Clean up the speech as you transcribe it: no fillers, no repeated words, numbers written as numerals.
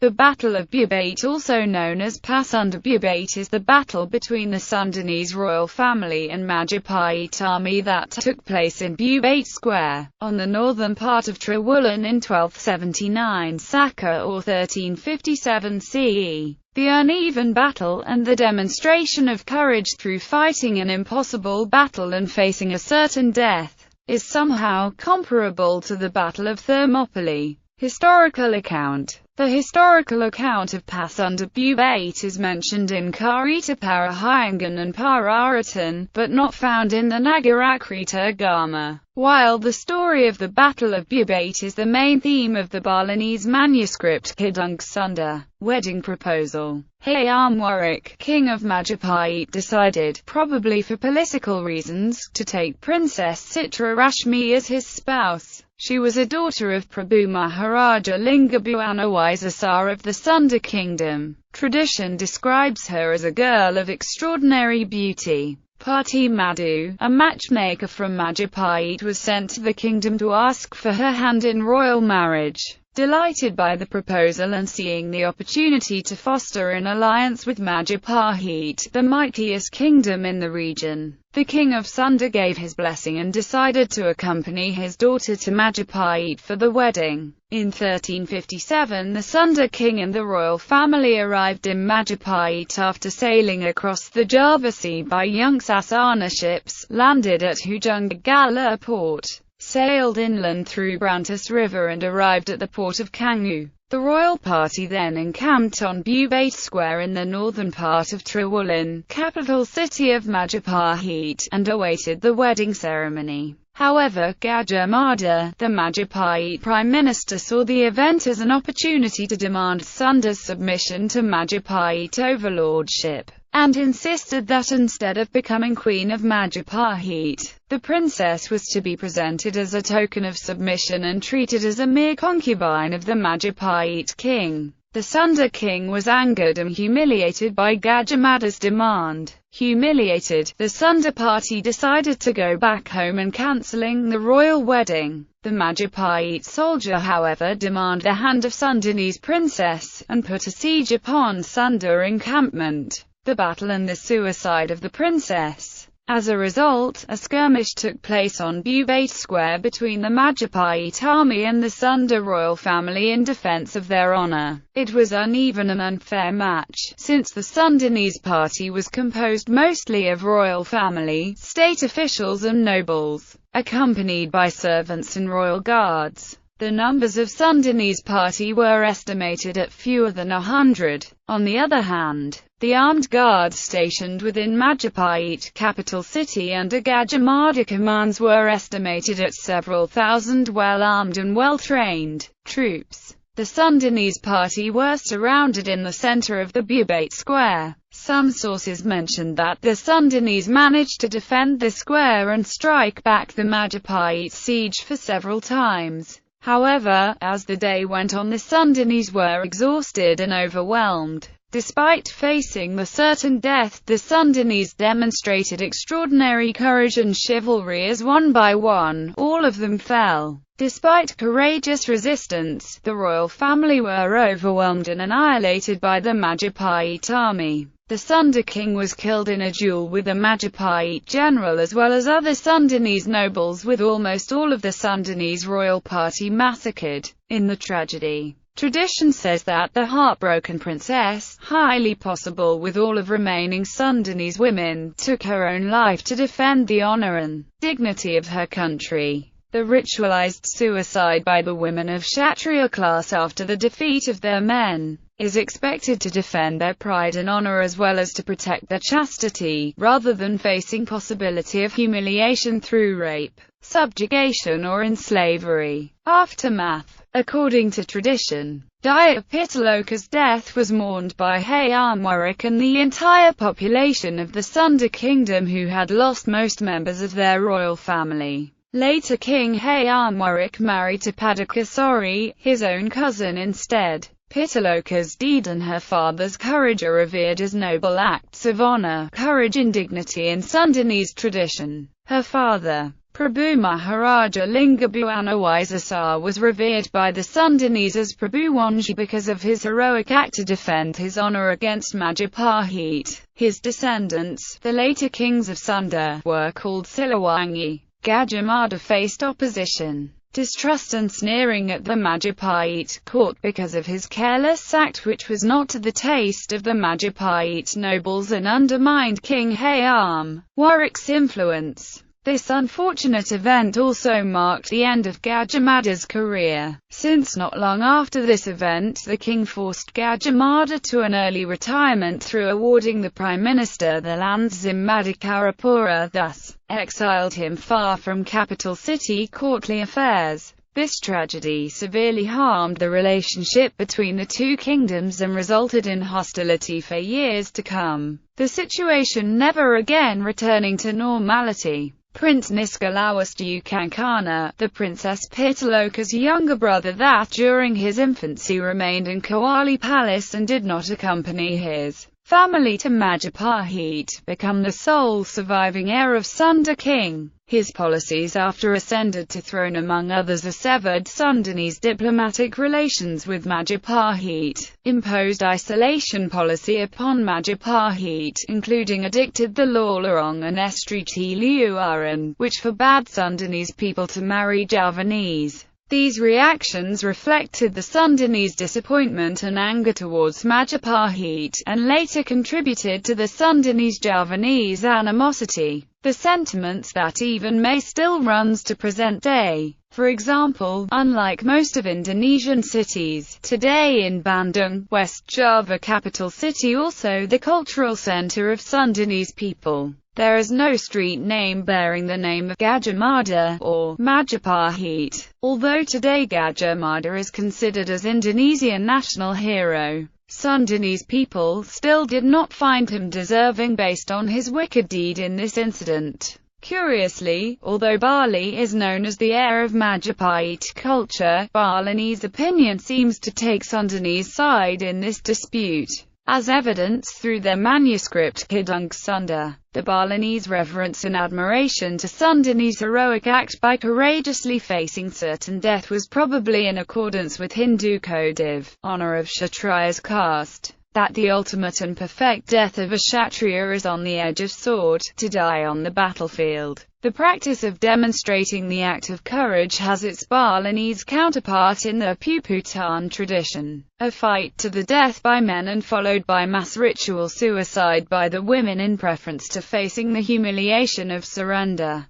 The Battle of Bubat, also known as Pasunda Bubat, is the battle between the Sundanese royal family and Majapahit army that took place in Bubat Square, on the northern part of Trowulan in 1279 Saka or 1357 CE. The uneven battle, and the demonstration of courage through fighting an impossible battle and facing a certain death, is somehow comparable to the Battle of Thermopylae. Historical account. The historical account of Pasunda Bubat is mentioned in Karita Parahiangan and Pararatan, but not found in the Nagarakrita Gama. While the story of the Battle of Bubat is the main theme of the Balinese manuscript Kidung Sunda, wedding proposal, Hayam Warwick, king of Majapahit, decided, probably for political reasons, to take Princess Citra Rashmi as his spouse. She was a daughter of Prabhu Maharaja Lingabuana Waisasar of the Sunda kingdom. Tradition describes her as a girl of extraordinary beauty. Pati Madhu, a matchmaker from Majapahit, was sent to the kingdom to ask for her hand in royal marriage. Delighted by the proposal and seeing the opportunity to foster an alliance with Majapahit, the mightiest kingdom in the region, the king of Sunda gave his blessing and decided to accompany his daughter to Majapahit for the wedding. In 1357 the Sunda king and the royal family arrived in Majapahit after sailing across the Java Sea by young Sasana ships, landed at Hujungagala port, sailed inland through Brantas River and arrived at the port of Kangu. The royal party then encamped on Bubat Square in the northern part of Trowulan, capital city of Majapahit, and awaited the wedding ceremony. However, Gajah Mada, the Majapahit prime minister, saw the event as an opportunity to demand Sunda's submission to Majapahit overlordship, and insisted that instead of becoming queen of Majapahit, the princess was to be presented as a token of submission and treated as a mere concubine of the Majapahit king. The Sunda king was angered and humiliated by Gajah Mada's demand. Humiliated, the Sunda party decided to go back home and cancelling the royal wedding. The Majapahit soldier, however, demanded the hand of Sundanese princess, and put a siege upon Sunda encampment, the battle and the suicide of the princess. As a result, a skirmish took place on Bubat Square between the Majapahit army and the Sunda royal family in defense of their honor. It was uneven and unfair match, since the Sundanese party was composed mostly of royal family, state officials and nobles, accompanied by servants and royal guards. The numbers of Sundanese party were estimated at fewer than 100. On the other hand, the armed guards stationed within Majapahit capital city under Gajah Mada commands were estimated at several thousand well-armed and well-trained troops. The Sundanese party were surrounded in the center of the Bubat Square. Some sources mentioned that the Sundanese managed to defend the square and strike back the Majapahit siege for several times. However, as the day went on, the Sundanese were exhausted and overwhelmed. Despite facing the certain death, the Sundanese demonstrated extraordinary courage and chivalry as one by one, all of them fell. Despite courageous resistance, the royal family were overwhelmed and annihilated by the Majapahit army. The Sunda king was killed in a duel with a Majapahit general as well as other Sundanese nobles, with almost all of the Sundanese royal party massacred. In the tragedy, tradition says that the heartbroken princess, highly possible with all of remaining Sundanese women, took her own life to defend the honor and dignity of her country. The ritualized suicide by the women of Kshatriya class after the defeat of their men is expected to defend their pride and honor as well as to protect their chastity, rather than facing possibility of humiliation through rape, subjugation or enslavery. Aftermath. According to tradition, Daya Pitaloka's death was mourned by Hayam Warwick and the entire population of the Sunda kingdom, who had lost most members of their royal family. Later King Hayam Warwick married to Padakasori, his own cousin, instead. Pitaloka's deed and her father's courage are revered as noble acts of honor, courage and dignity in Sundanese tradition. Her father, Prabhu Maharaja Lingabhuanawaisasar was revered by the Sundanese as Prabhu Wanji because of his heroic act to defend his honour against Majapahit. His descendants, the later kings of Sunda, were called Siliwangi. Gajah Mada faced opposition, distrust and sneering at the Majapahit court because of his careless act, which was not to the taste of the Majapahit nobles and undermined King Hayam Warwick's influence. This unfortunate event also marked the end of Gajah Mada's career, since not long after this event the king forced Gajah Mada to an early retirement through awarding the Prime Minister the lands in Madikkarapura, thus exiled him far from capital city courtly affairs. This tragedy severely harmed the relationship between the two kingdoms and resulted in hostility for years to come, the situation never again returning to normality. Prince Niskalawastu Kankana, the Princess Pitaloka's younger brother that during his infancy remained in Kawali Palace and did not accompany his family to Majapahit, become the sole surviving heir of Sunda king. His policies after ascended to throne among others a severed Sundanese diplomatic relations with Majapahit, imposed isolation policy upon Majapahit, including addicted the law Lorong and Estriti Liuaran, which forbade Sundanese people to marry Javanese. These reactions reflected the Sundanese disappointment and anger towards Majapahit, and later contributed to the Sundanese-Javanese animosity, the sentiments that even may still runs to present day. For example, unlike most of Indonesian cities today in Bandung, West Java capital city, also the cultural center of Sundanese people, there is no street name bearing the name of Gajah Mada, or Majapahit. Although today Gajah Mada is considered as Indonesian national hero, Sundanese people still did not find him deserving based on his wicked deed in this incident. Curiously, although Bali is known as the heir of Majapahit culture, Balinese opinion seems to take Sundanese side in this dispute, as evidenced through their manuscript Kidung Sunda. The Balinese reverence and admiration to Sundanese heroic act by courageously facing certain death was probably in accordance with Hindu Kodiv, honor of Kshatriya's caste, that the ultimate and perfect death of a Kshatriya is on the edge of sword, to die on the battlefield. The practice of demonstrating the act of courage has its Balinese counterpart in the Puputan tradition, a fight to the death by men and followed by mass ritual suicide by the women in preference to facing the humiliation of surrender.